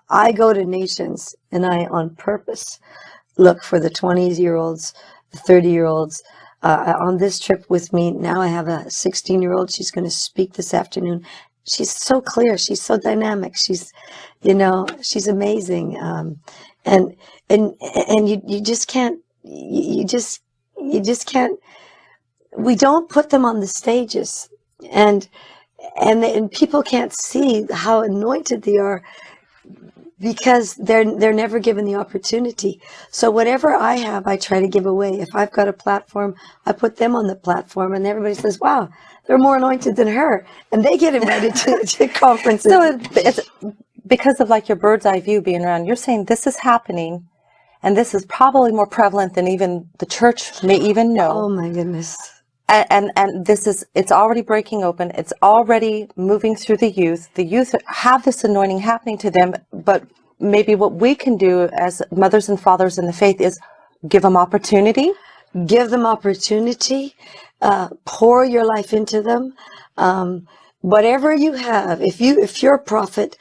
I go to nations, and I on purpose look for the 20-year-olds, the 30-year-olds. On this trip with me, now I have a 16-year-old. She's going to speak this afternoon. She's so clear. She's so dynamic. She's, she's amazing. And you just can't, you just can't, we don't put them on the stages, and people can't see how anointed they are, because they're never given the opportunity. So whatever I have, I try to give away. If I've got a platform, I put them on the platform, and everybody says, wow, they're more anointed than her, and they get invited to conferences. So it's because of like your bird's eye view being around, you're saying this is happening, and this is probably more prevalent than even the church may even know. Oh my goodness. And this is, it's already breaking open. It's already moving through the youth. The youth have this anointing happening to them, but maybe what we can do as mothers and fathers in the faith is give them opportunity. Give them opportunity. Pour your life into them. Whatever you have, if you're a prophet,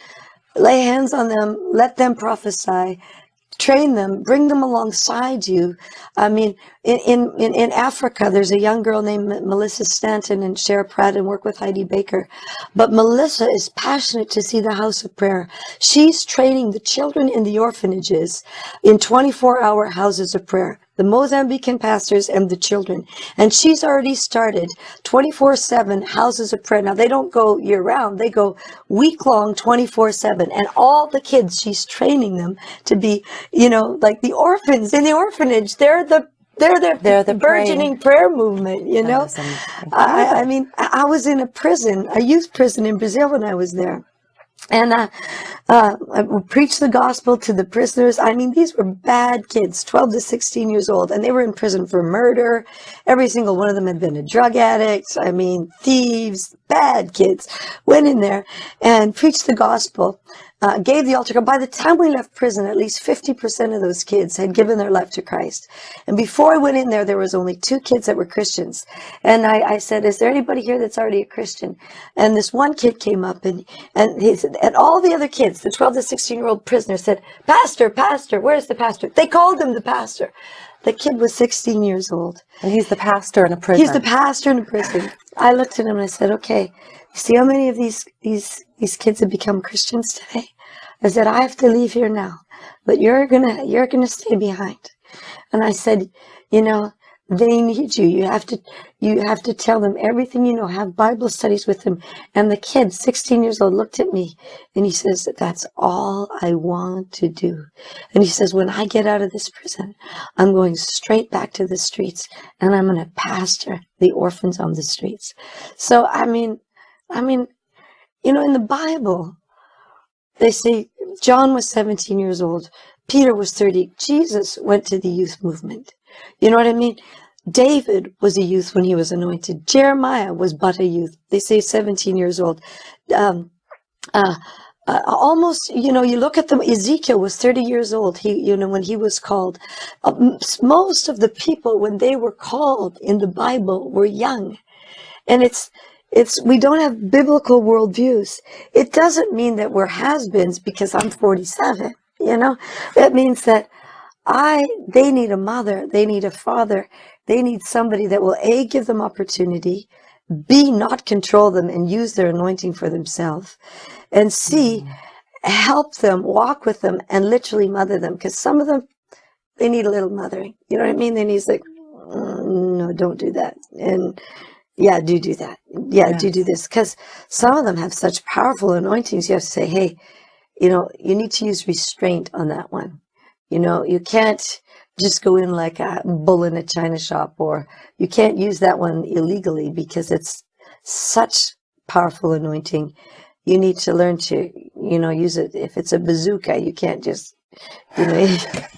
lay hands on them, let them prophesy. Train them, bring them alongside you. I mean, in Africa, there's a young girl named Melissa Stanton and Cher Pratt, and work with Heidi Baker. But Melissa is passionate to see the house of prayer. She's training the children in the orphanages in 24-hour houses of prayer, the Mozambican pastors and the children. And she's already started 24/7 houses of prayer. Now, they don't go year round. They go week-long, 24/7. And all the kids, she's training them to be, like the orphans in the orphanage. They're the burgeoning prayer movement, I mean, I was in a youth prison in Brazil when I was there. And I preached the gospel to the prisoners. I mean, these were bad kids, 12 to 16 years old, and they were in prison for murder. Every single one of them had been a drug addict. I mean, thieves, bad kids. Went in there and preached the gospel, gave the altar call. By the time we left prison, at least 50% of those kids had given their life to Christ. And before I went in there was only 2 kids that were Christians. And I said, is there anybody here that's already a Christian? And this one kid came up, and he said, and all the other kids, the 12 to 16-year-old prisoners, said, Pastor, where's the pastor? They called him the pastor. The kid was 16 years old. And he's the pastor in a prison. He's the pastor in a prison. I looked at him and I said, okay, see how many of these kids have become Christians today? I said, I have to leave here now, but you're gonna stay behind. And I said, they need you. You have to tell them everything you know. Have Bible studies with them. And the kid, 16 years old, looked at me and he says, that's all I want to do. And he says, when I get out of this prison, I'm going straight back to the streets, and I'm going to pastor the orphans on the streets. So, I mean, in the Bible, they say John was 17 years old. Peter was 30. Jesus went to the youth movement. You know what I mean? David was a youth when he was anointed. Jeremiah was but a youth. They say 17 years old. Almost, you look at them. Ezekiel was 30 years old. When he was called. Most of the people, when they were called in the Bible, were young. And we don't have biblical worldviews. It doesn't mean that we're has-beens because I'm 47. That means that they need a mother, they need a father, they need somebody that will A, give them opportunity, B, not control them and use their anointing for themselves, and C, help them, walk with them, and literally mother them. Because some of them, they need a little mothering. You know what I mean? They need no, don't do that. And yeah, do that. Yeah, yes. do this. Because some of them have such powerful anointings. You have to say, hey, you need to use restraint on that one. You can't just go in like a bull in a china shop, or you can't use that one illegally because it's such powerful anointing. You need to learn to, use it. If it's a bazooka, you can't just, you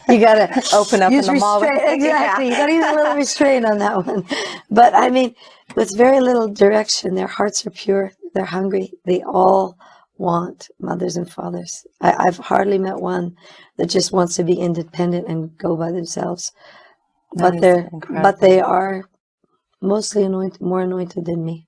got to open up use in the mall. Exactly. Yeah. You got to use a little restraint on that one. But I mean, with very little direction, their hearts are pure. They're hungry. They all want mothers and fathers. I've hardly met one that just wants to be independent and go by themselves. But they are mostly more anointed than me.